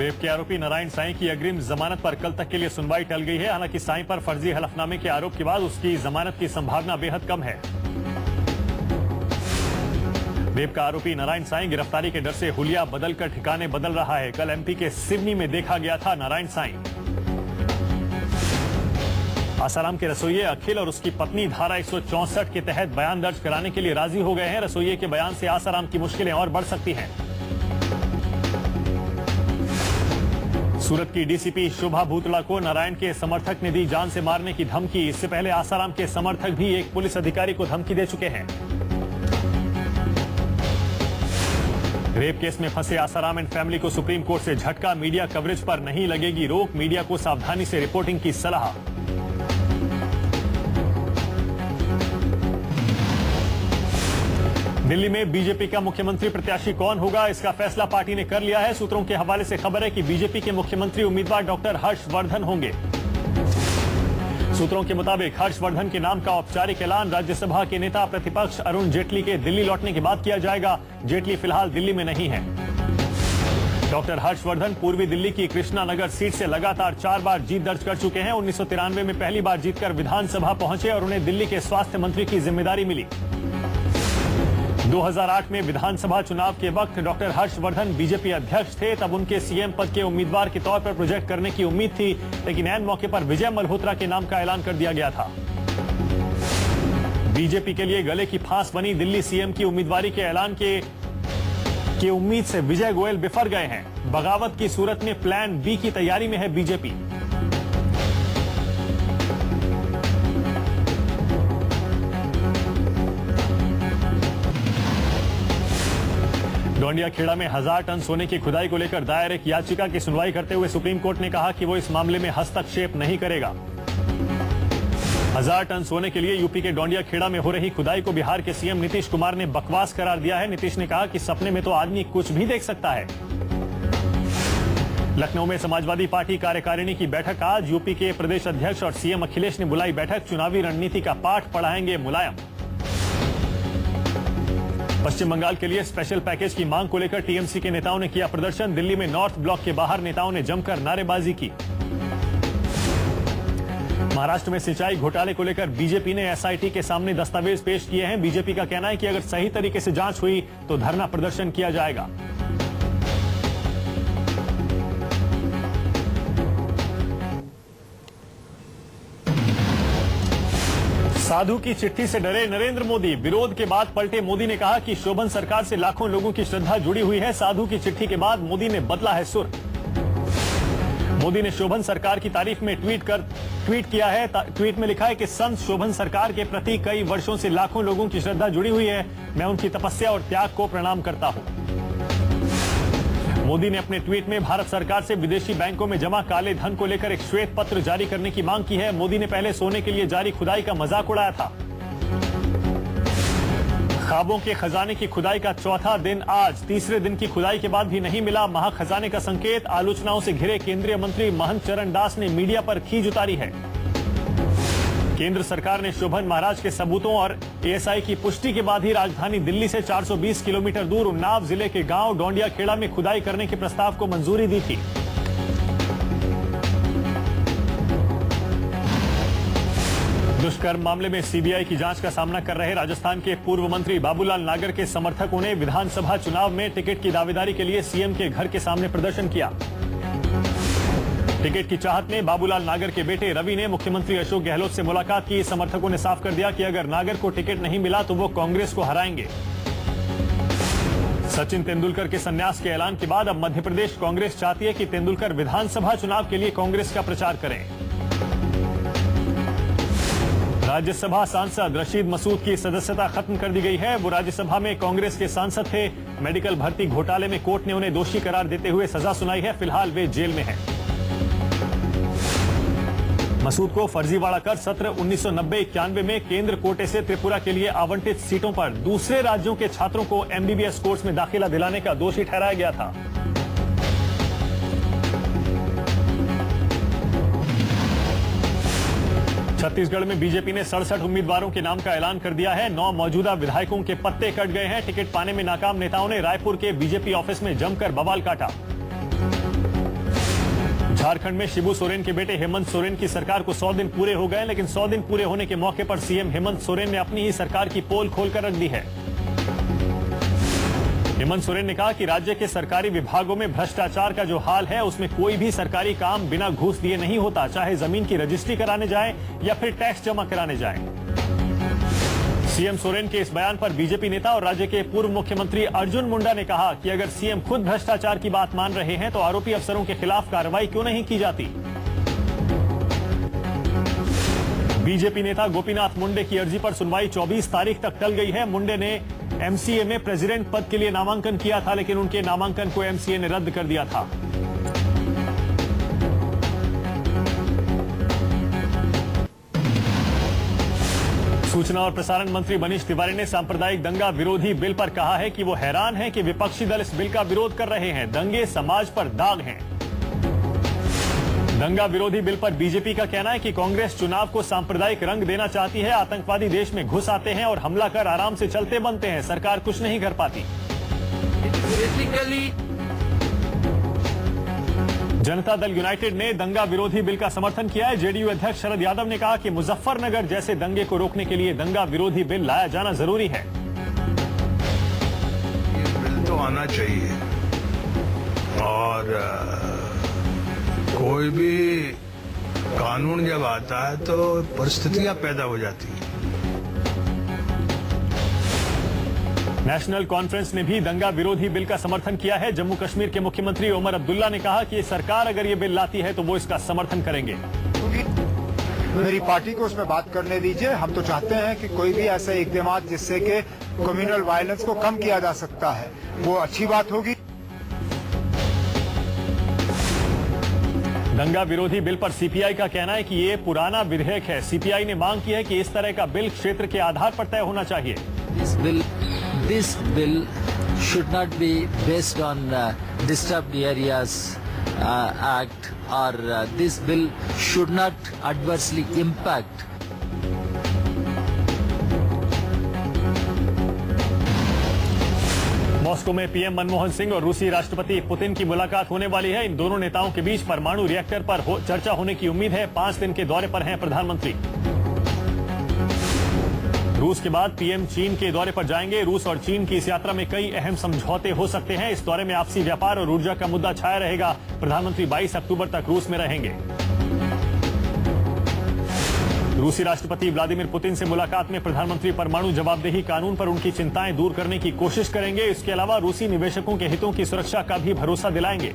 Rape के आरोपी नारायण साईं की अग्रिम जमानत पर कल तक के लिए सुनवाई टल गई है। हालांकि साईं पर फर्जी हलफनामे के आरोप के बाद उसकी जमानत की संभावना बेहद कम है। रेप का आरोपी नारायण साईं गिरफ्तारी के डर से हुलिया बदलकर ठिकाने बदल रहा है। कल एमपी के सिवनी में देखा गया था नारायण साईं। आसाराम के रसोइये अखिल और उसकी पत्नी धारा 164 के तहत बयान दर्ज कराने के लिए राजी हो गए हैं। रसोइये के बयान से आसाराम की मुश्किलें और बढ़ सकती हैं। सूरत की डीसीपी शोभा भूतड़ा को नारायण के समर्थक ने दी जान से मारने की धमकी। इससे पहले आसाराम के समर्थक भी एक पुलिस अधिकारी को धमकी दे चुके हैं। रेप केस में फंसे आसाराम एंड फैमिली को सुप्रीम कोर्ट से झटका। मीडिया कवरेज पर नहीं लगेगी रोक। मीडिया को सावधानी से रिपोर्टिंग की सलाह। दिल्ली में बीजेपी का मुख्यमंत्री प्रत्याशी कौन होगा, इसका फैसला पार्टी ने कर लिया है। सूत्रों के हवाले से खबर है कि बीजेपी के मुख्यमंत्री उम्मीदवार डॉक्टर हर्षवर्धन होंगे। सूत्रों के मुताबिक हर्षवर्धन के नाम का औपचारिक ऐलान राज्यसभा के नेता प्रतिपक्ष अरुण जेटली के दिल्ली लौटने के बाद किया जाएगा। जेटली फिलहाल दिल्ली में नहीं है। डॉक्टर हर्षवर्धन पूर्वी दिल्ली की कृष्णा नगर सीट से लगातार 4 बार जीत दर्ज कर चुके हैं। 1993 में पहली बार जीतकर विधानसभा पहुंचे और उन्हें दिल्ली के स्वास्थ्य मंत्री की जिम्मेदारी मिली। 2008 में विधानसभा चुनाव के वक्त डॉक्टर हर्षवर्धन बीजेपी अध्यक्ष थे। तब उनके सीएम पद के उम्मीदवार के तौर पर प्रोजेक्ट करने की उम्मीद थी, लेकिन ऐन मौके पर विजय मल्होत्रा के नाम का ऐलान कर दिया गया था। बीजेपी के लिए गले की फांस बनी दिल्ली सीएम की उम्मीदवारी के ऐलान की उम्मीद से विजय गोयल बिफर गए हैं। बगावत की सूरत में प्लान बी की तैयारी में है बीजेपी। डोंडिया खेड़ा में 1000 टन सोने की खुदाई को लेकर दायर एक याचिका की सुनवाई करते हुए सुप्रीम कोर्ट ने कहा कि वो इस मामले में हस्तक्षेप नहीं करेगा। 1000 टन सोने के लिए यूपी के डोंडिया खेड़ा में हो रही खुदाई को बिहार के सीएम नीतीश कुमार ने बकवास करार दिया है। नीतीश ने कहा कि सपने में तो आदमी कुछ भी देख सकता है। लखनऊ में समाजवादी पार्टी कार्यकारिणी की बैठक आज। यूपी के प्रदेश अध्यक्ष और सीएम अखिलेश ने बुलाई बैठक। चुनावी रणनीति का पाठ पढ़ाएंगे मुलायम। पश्चिम बंगाल के लिए स्पेशल पैकेज की मांग को लेकर टीएमसी के नेताओं ने किया प्रदर्शन। दिल्ली में नॉर्थ ब्लॉक के बाहर नेताओं ने जमकर नारेबाजी की। महाराष्ट्र में सिंचाई घोटाले को लेकर बीजेपी ने एसआईटी के सामने दस्तावेज पेश किए हैं। बीजेपी का कहना है कि अगर सही तरीके से जांच हुई तो धरना प्रदर्शन किया जाएगा। साधु की चिट्ठी से डरे नरेंद्र मोदी। विरोध के बाद पलटे मोदी ने कहा कि शोभन सरकार से लाखों लोगों की श्रद्धा जुड़ी हुई है। साधु की चिट्ठी के बाद मोदी ने बदला है सुर। मोदी ने शोभन सरकार की तारीफ में ट्वीट किया है। ट्वीट में लिखा है कि संत शोभन सरकार के प्रति कई वर्षों से लाखों लोगों की श्रद्धा जुड़ी हुई है। मैं उनकी तपस्या और त्याग को प्रणाम करता हूं। मोदी ने अपने ट्वीट में भारत सरकार से विदेशी बैंकों में जमा काले धन को लेकर एक श्वेत पत्र जारी करने की मांग की है। मोदी ने पहले सोने के लिए जारी खुदाई का मजाक उड़ाया था। ख्वाबों के खजाने की खुदाई का चौथा दिन आज। तीसरे दिन की खुदाई के बाद भी नहीं मिला महाखजाने का संकेत। आलोचनाओं से घिरे केंद्रीय मंत्री महंत चरण दास ने मीडिया पर खींच उतारी है। केंद्र सरकार ने शोभन महाराज के सबूतों और एएसआई की पुष्टि के बाद ही राजधानी दिल्ली से 420 किलोमीटर दूर उन्नाव जिले के गांव डोंडिया खेड़ा में खुदाई करने के प्रस्ताव को मंजूरी दी थी। दुष्कर्म मामले में सीबीआई की जांच का सामना कर रहे राजस्थान के पूर्व मंत्री बाबूलाल नागर के समर्थकों ने विधानसभा चुनाव में टिकट की दावेदारी के लिए सीएम के घर के सामने प्रदर्शन किया। टिकट की चाहत में बाबूलाल नागर के बेटे रवि ने मुख्यमंत्री अशोक गहलोत से मुलाकात की। समर्थकों ने साफ कर दिया कि अगर नागर को टिकट नहीं मिला तो वो कांग्रेस को हराएंगे। सचिन तेंदुलकर के संन्यास के ऐलान के बाद अब मध्य प्रदेश कांग्रेस चाहती है कि तेंदुलकर विधानसभा चुनाव के लिए कांग्रेस का प्रचार करें। राज्यसभा सांसद रशीद मसूद की सदस्यता खत्म कर दी गई है। वो राज्यसभा में कांग्रेस के सांसद थे। मेडिकल भर्ती घोटाले में कोर्ट ने उन्हें दोषी करार देते हुए सजा सुनाई है। फिलहाल वे जेल में हैं। मसूद को फर्जीवाड़ा कर सत्र 1990-91 में केंद्र कोटे से त्रिपुरा के लिए आवंटित सीटों पर दूसरे राज्यों के छात्रों को एमबीबीएस कोर्स में दाखिला दिलाने का दोषी ठहराया गया था। छत्तीसगढ़ में बीजेपी ने 67 उम्मीदवारों के नाम का ऐलान कर दिया है। 9 मौजूदा विधायकों के पत्ते कट गए हैं। टिकट पाने में नाकाम नेताओं ने रायपुर के बीजेपी ऑफिस में जमकर बवाल काटा। झारखंड में शिबू सोरेन के बेटे हेमंत सोरेन की सरकार को 100 दिन पूरे हो गए, लेकिन 100 दिन पूरे होने के मौके पर सीएम हेमंत सोरेन ने अपनी ही सरकार की पोल खोलकर रख दी है। हेमंत सोरेन ने कहा कि राज्य के सरकारी विभागों में भ्रष्टाचार का जो हाल है उसमें कोई भी सरकारी काम बिना घूस दिए नहीं होता, चाहे जमीन की रजिस्ट्री कराने जाए या फिर टैक्स जमा कराने जाए। सीएम सोरेन के इस बयान पर बीजेपी नेता और राज्य के पूर्व मुख्यमंत्री अर्जुन मुंडा ने कहा कि अगर सीएम खुद भ्रष्टाचार की बात मान रहे हैं तो आरोपी अफसरों के खिलाफ कार्रवाई क्यों नहीं की जाती। बीजेपी नेता गोपीनाथ मुंडे की अर्जी पर सुनवाई 24 तारीख तक टल गई है। मुंडे ने एमसीए में प्रेसिडेंट पद के लिए नामांकन किया था, लेकिन उनके नामांकन को एमसीए ने रद्द कर दिया था। सूचना और प्रसारण मंत्री मनीष तिवारी ने सांप्रदायिक दंगा विरोधी बिल पर कहा है कि वो हैरान हैं कि विपक्षी दल इस बिल का विरोध कर रहे हैं। दंगे समाज पर दाग हैं। दंगा विरोधी बिल पर बीजेपी का कहना है कि कांग्रेस चुनाव को सांप्रदायिक रंग देना चाहती है। आतंकवादी देश में घुस आते हैं और हमला कर आराम से चलते बनते हैं। सरकार कुछ नहीं कर पाती। जनता दल यूनाइटेड ने दंगा विरोधी बिल का समर्थन किया है। जेडीयू अध्यक्ष शरद यादव ने कहा कि मुजफ्फरनगर जैसे दंगे को रोकने के लिए दंगा विरोधी बिल लाया जाना जरूरी है। ये बिल तो आना चाहिए और कोई भी कानून जब आता है तो परिस्थितियां पैदा हो जाती हैं। नेशनल कॉन्फ्रेंस ने भी दंगा विरोधी बिल का समर्थन किया है। जम्मू कश्मीर के मुख्यमंत्री उमर अब्दुल्ला ने कहा कि सरकार अगर ये बिल लाती है तो वो इसका समर्थन करेंगे। मेरी पार्टी को उसमें बात करने दीजिए। हम तो चाहते हैं कि कोई भी ऐसे इक़दाम जिससे कि कम्युनल वायलेंस को कम किया जा सकता है वो अच्छी बात होगी। दंगा विरोधी बिल पर सीपीआई का कहना है कि ये पुराना विधेयक है। सीपीआई ने मांग की है कि इस तरह का बिल क्षेत्र के आधार पर तय होना चाहिए। This bill should not be based on Disturbed Areas Act or this bill should not adversely impact. Moscow में पीएम मनमोहन सिंह और रूसी राष्ट्रपति पुतिन की मुलाकात होने वाली है। इन दोनों नेताओं के बीच परमाणु रिएक्टर पर चर्चा होने की उम्मीद है। 5 दिन के दौरे पर हैं प्रधानमंत्री। रूस के बाद पीएम चीन के दौरे पर जाएंगे। रूस और चीन की इस यात्रा में कई अहम समझौते हो सकते हैं। इस दौरे में आपसी व्यापार और ऊर्जा का मुद्दा छाया रहेगा। प्रधानमंत्री 22 अक्टूबर तक रूस में रहेंगे। रूसी राष्ट्रपति व्लादिमीर पुतिन से मुलाकात में प्रधानमंत्री परमाणु जवाबदेही कानून पर उनकी चिंताएं दूर करने की कोशिश करेंगे। इसके अलावा रूसी निवेशकों के हितों की सुरक्षा का भी भरोसा दिलाएंगे।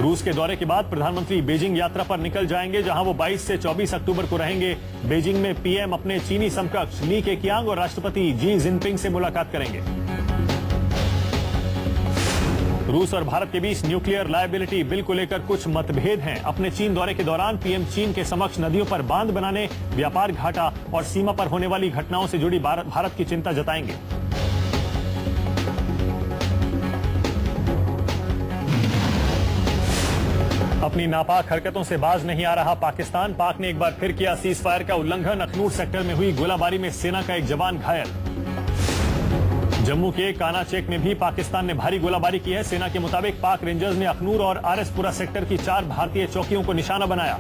रूस के दौरे के बाद प्रधानमंत्री बीजिंग यात्रा पर निकल जाएंगे, जहां वो 22 से 24 अक्टूबर को रहेंगे। बीजिंग में पीएम अपने चीनी समकक्ष ली केकियांग और राष्ट्रपति जी जिनपिंग से मुलाकात करेंगे। रूस और भारत के बीच न्यूक्लियर लायबिलिटी बिल को लेकर कुछ मतभेद हैं। अपने चीन दौरे के दौरान पीएम चीन के समक्ष नदियों पर बांध बनाने, व्यापार घाटा और सीमा पर होने वाली घटनाओं से जुड़ी भारत की चिंता जताएंगे। अपनी नापाक हरकतों से बाज नहीं आ रहा पाकिस्तान। पाक ने एक बार फिर किया सीज फायर का उल्लंघन। अखनूर सेक्टर में हुई गोलाबारी में सेना का एक जवान घायल। जम्मू के काना चेक में भी पाकिस्तान ने भारी गोलाबारी की है। सेना के मुताबिक पाक रेंजर्स ने अखनूर और आरएसपुरा सेक्टर की 4 भारतीय चौकियों को निशाना बनाया।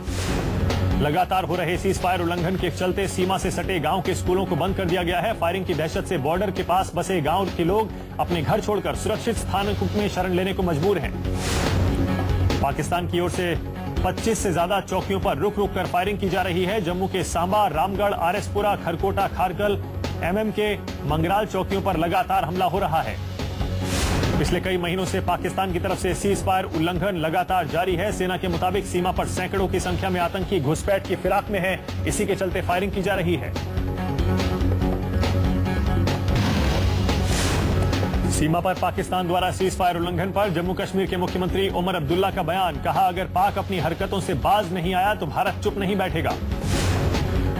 लगातार हो रहे सीज फायर उल्लंघन के चलते सीमा से सटे गांव के स्कूलों को बंद कर दिया गया है। फायरिंग की दहशत से बॉर्डर के पास बसे गांव के लोग अपने घर छोड़कर सुरक्षित स्थानों में शरण लेने को मजबूर हैं। पाकिस्तान की ओर से 25 से ज्यादा चौकियों पर रुक रुक कर फायरिंग की जा रही है। जम्मू के सांबा, रामगढ़, आरएसपुरा, खरकोटा, खारकल, एमएम के मंगराल चौकियों पर लगातार हमला हो रहा है। पिछले कई महीनों से पाकिस्तान की तरफ से सीज फायर उल्लंघन लगातार जारी है। सेना के मुताबिक सीमा पर सैकड़ों की संख्या में आतंकी घुसपैठ की फिराक में है। इसी के चलते फायरिंग की जा रही है। सीमा पर पाकिस्तान द्वारा सीज फायर उल्लंघन पर जम्मू कश्मीर के मुख्यमंत्री उमर अब्दुल्ला का बयान। कहा, अगर पाक अपनी हरकतों से बाज नहीं आया तो भारत चुप नहीं बैठेगा।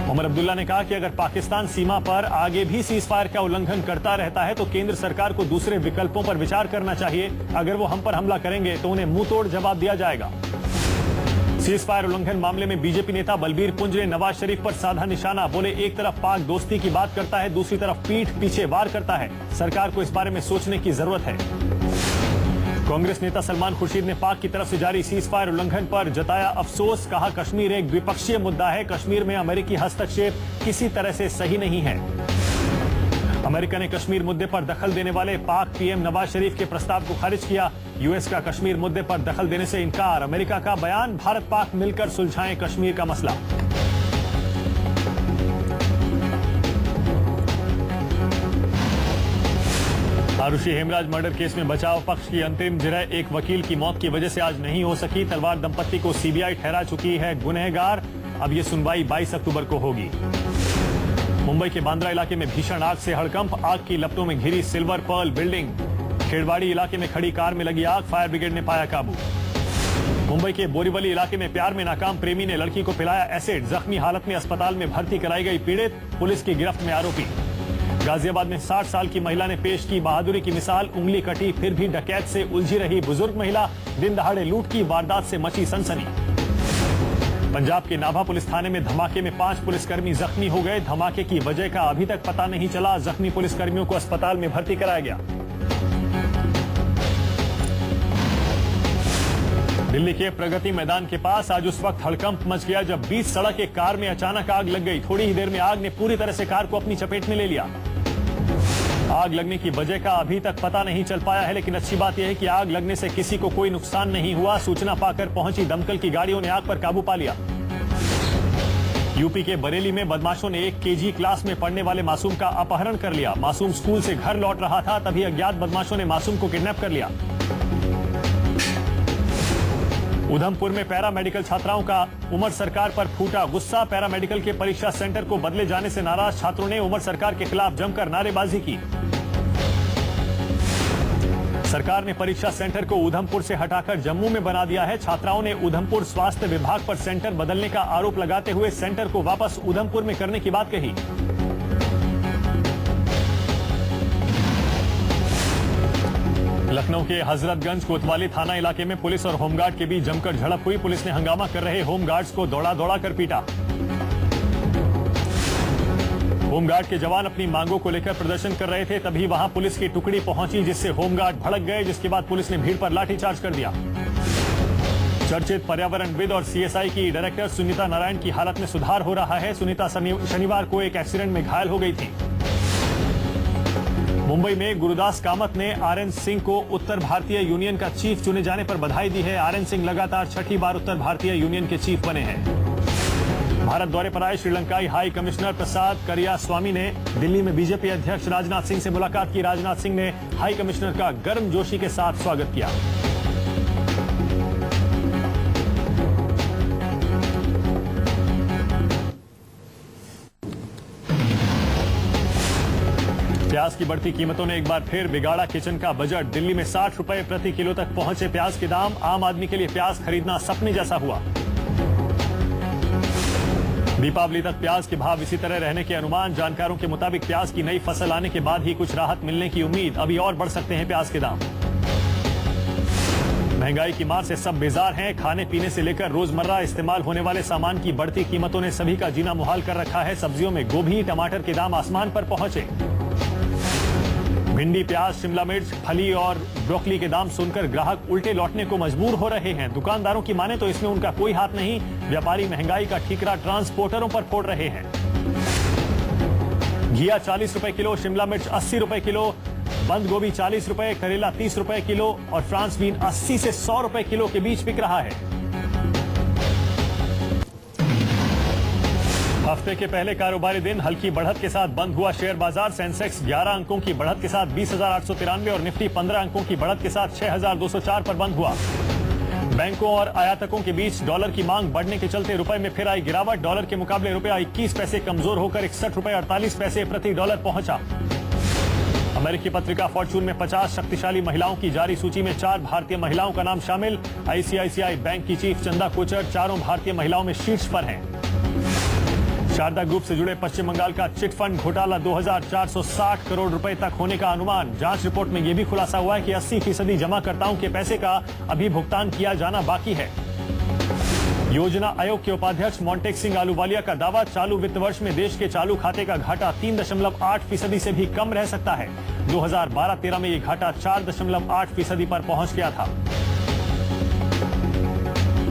उमर अब्दुल्ला ने कहा कि अगर पाकिस्तान सीमा पर आगे भी सीज फायर का उल्लंघन करता रहता है तो केंद्र सरकार को दूसरे विकल्पों पर विचार करना चाहिए। अगर वो हम पर हमला करेंगे तो उन्हें मुंह तोड़ जवाब दिया जाएगा। सीज फायर उल्लंघन मामले में बीजेपी नेता बलबीर पुंज ने नवाज शरीफ पर साधा निशाना। बोले, एक तरफ पाक दोस्ती की बात करता है, दूसरी तरफ पीठ पीछे वार करता है। सरकार को इस बारे में सोचने की जरूरत है। कांग्रेस नेता सलमान खुर्शीद ने पाक की तरफ से जारी सीज फायर उल्लंघन पर जताया अफसोस। कहा कश्मीर एक द्विपक्षीय मुद्दा है, कश्मीर में अमेरिकी हस्तक्षेप किसी तरह से सही नहीं है। अमेरिका ने कश्मीर मुद्दे पर दखल देने वाले पाक पीएम नवाज शरीफ के प्रस्ताव को खारिज किया। यूएस का कश्मीर मुद्दे पर दखल देने से इनकार। अमेरिका का बयान, भारत पाक मिलकर सुलझाएं कश्मीर का मसला। आरुषि हेमराज मर्डर केस में बचाव पक्ष की अंतरिम जिरह एक वकील की मौत की वजह से आज नहीं हो सकी। तलवार दंपत्ति को सीबीआई ठहरा चुकी है गुनहगार। अब ये सुनवाई 22 अक्टूबर को होगी। मुंबई के बांद्रा इलाके में भीषण आग से हड़कंप। आग की लपटों में घिरी सिल्वर पर्ल बिल्डिंग। खेड़वाड़ी इलाके में खड़ी कार में लगी आग, फायर ब्रिगेड ने पाया काबू। मुंबई के बोरीवली इलाके में प्यार में नाकाम प्रेमी ने लड़की को पिलाया एसिड। जख्मी हालत में अस्पताल में भर्ती कराई गई पीड़ित। पुलिस की गिरफ्त में आरोपी। गाजियाबाद में 60 साल की महिला ने पेश की बहादुरी की मिसाल। उंगली कटी फिर भी डकैत से उलझी रही बुजुर्ग महिला। दिन दहाड़े लूट की वारदात से मची सनसनी। पंजाब के नाभा पुलिस थाने में धमाके में 5 पुलिसकर्मी जख्मी हो गए। धमाके की वजह का अभी तक पता नहीं चला। जख्मी पुलिसकर्मियों को अस्पताल में भर्ती कराया गया। दिल्ली के प्रगति मैदान के पास आज उस वक्त हड़कंप मच गया जब बीच सड़क एक कार में अचानक आग लग गई। थोड़ी ही देर में आग ने पूरी तरह से कार को अपनी चपेट में ले लिया। आग लगने की वजह का अभी तक पता नहीं चल पाया है, लेकिन अच्छी बात यह है कि आग लगने से किसी को कोई नुकसान नहीं हुआ। सूचना पाकर पहुंची दमकल की गाड़ियों ने आग पर काबू पा लिया। यूपी के बरेली में बदमाशों ने 1 केजी क्लास में पढ़ने वाले मासूम का अपहरण कर लिया। मासूम स्कूल से घर लौट रहा था, तभी अज्ञात बदमाशों ने मासूम को किडनैप कर लिया। उधमपुर में पैरा मेडिकल छात्राओं का उमर सरकार पर फूटा गुस्सा। पैरा मेडिकल के परीक्षा सेंटर को बदले जाने से नाराज छात्रों ने उमर सरकार के खिलाफ जमकर नारेबाजी की। सरकार ने परीक्षा सेंटर को उधमपुर से हटाकर जम्मू में बना दिया है। छात्राओं ने उधमपुर स्वास्थ्य विभाग पर सेंटर बदलने का आरोप लगाते हुए सेंटर को वापस उधमपुर में करने की बात कही। लखनऊ के हजरतगंज कोतवाली थाना इलाके में पुलिस और होमगार्ड के बीच जमकर झड़प हुई। पुलिस ने हंगामा कर रहे होमगार्ड्स को दौड़ा कर पीटा। होमगार्ड के जवान अपनी मांगों को लेकर प्रदर्शन कर रहे थे, तभी वहां पुलिस की टुकड़ी पहुंची जिससे होमगार्ड भड़क गए, जिसके बाद पुलिस ने भीड़ पर लाठीचार्ज कर दिया। चर्चित पर्यावरणविद और सीएसआई की डायरेक्टर सुनीता नारायण की हालत में सुधार हो रहा है। सुनीता शनिवार को एक एक्सीडेंट में घायल हो गई थी। मुंबई में गुरुदास कामत ने आरएन सिंह को उत्तर भारतीय यूनियन का चीफ चुने जाने पर बधाई दी है। आरएन सिंह लगातार 6ठी बार उत्तर भारतीय यूनियन के चीफ बने हैं। भारत दौरे पर आए श्रीलंकाई हाई कमिश्नर प्रसाद करियास्वामी ने दिल्ली में बीजेपी अध्यक्ष राजनाथ सिंह से मुलाकात की। राजनाथ सिंह ने हाई कमिश्नर का गर्मजोशी के साथ स्वागत किया। प्याज की बढ़ती कीमतों ने एक बार फिर बिगाड़ा किचन का बजट। दिल्ली में 60 रुपए प्रति किलो तक पहुंचे प्याज के दाम। आम आदमी के लिए प्याज खरीदना सपने जैसा हुआ। दीपावली तक प्याज के भाव इसी तरह रहने के अनुमान। जानकारों के मुताबिक प्याज की नई फसल आने के बाद ही कुछ राहत मिलने की उम्मीद। अभी और बढ़ सकते हैं प्याज के दाम। महंगाई की मार से सब बेजार हैं। खाने पीने से लेकर रोजमर्रा इस्तेमाल होने वाले सामान की बढ़ती कीमतों ने सभी का जीना मुहाल कर रखा है। सब्जियों में गोभी टमाटर के दाम आसमान पर पहुंचे। भिंडी, प्याज, शिमला मिर्च, फली और ब्रोकली के दाम सुनकर ग्राहक उल्टे लौटने को मजबूर हो रहे हैं। दुकानदारों की माने तो इसमें उनका कोई हाथ नहीं। व्यापारी महंगाई का ठीकरा ट्रांसपोर्टरों पर फोड़ रहे हैं। घिया 40 रुपए किलो, शिमला मिर्च 80 रुपए किलो, बंद गोभी 40 रुपए, करेला 30 रुपए किलो और फ्रांस बीन 80 से 100 रुपए किलो के बीच बिक रहा है। हफ्ते के पहले कारोबारी दिन हल्की बढ़त के साथ बंद हुआ शेयर बाजार। सेंसेक्स 11 अंकों की बढ़त के साथ 20,893 और निफ्टी 15 अंकों की बढ़त के साथ 6,204 पर बंद हुआ। बैंकों और आयातकों के बीच डॉलर की मांग बढ़ने के चलते रुपए में फिर आई गिरावट। डॉलर के मुकाबले रुपया 21 पैसे कमजोर होकर 61 रुपए 48 पैसे प्रति डॉलर पहुंचा। अमेरिकी पत्रिका फॉर्च्यून में 50 शक्तिशाली महिलाओं की जारी सूची में 4 भारतीय महिलाओं का नाम शामिल। आईसीआईसीआई बैंक की चीफ चंदा कोचर चारों भारतीय महिलाओं में शीर्ष पर हैं। शारदा ग्रुप से जुड़े पश्चिम बंगाल का चिट फंड घोटाला 2,460 करोड़ रुपए तक होने का अनुमान। जांच रिपोर्ट में यह भी खुलासा हुआ है कि 80% जमाकर्ताओं के पैसे का अभी भुगतान किया जाना बाकी है। योजना आयोग के उपाध्यक्ष मोंटेक सिंह आलूवालिया का दावा, चालू वित्त वर्ष में देश के चालू खाते का घाटा 3.8% से भी कम रह सकता है। 2012-13 में ये घाटा 4.8% पर पहुंच गया था।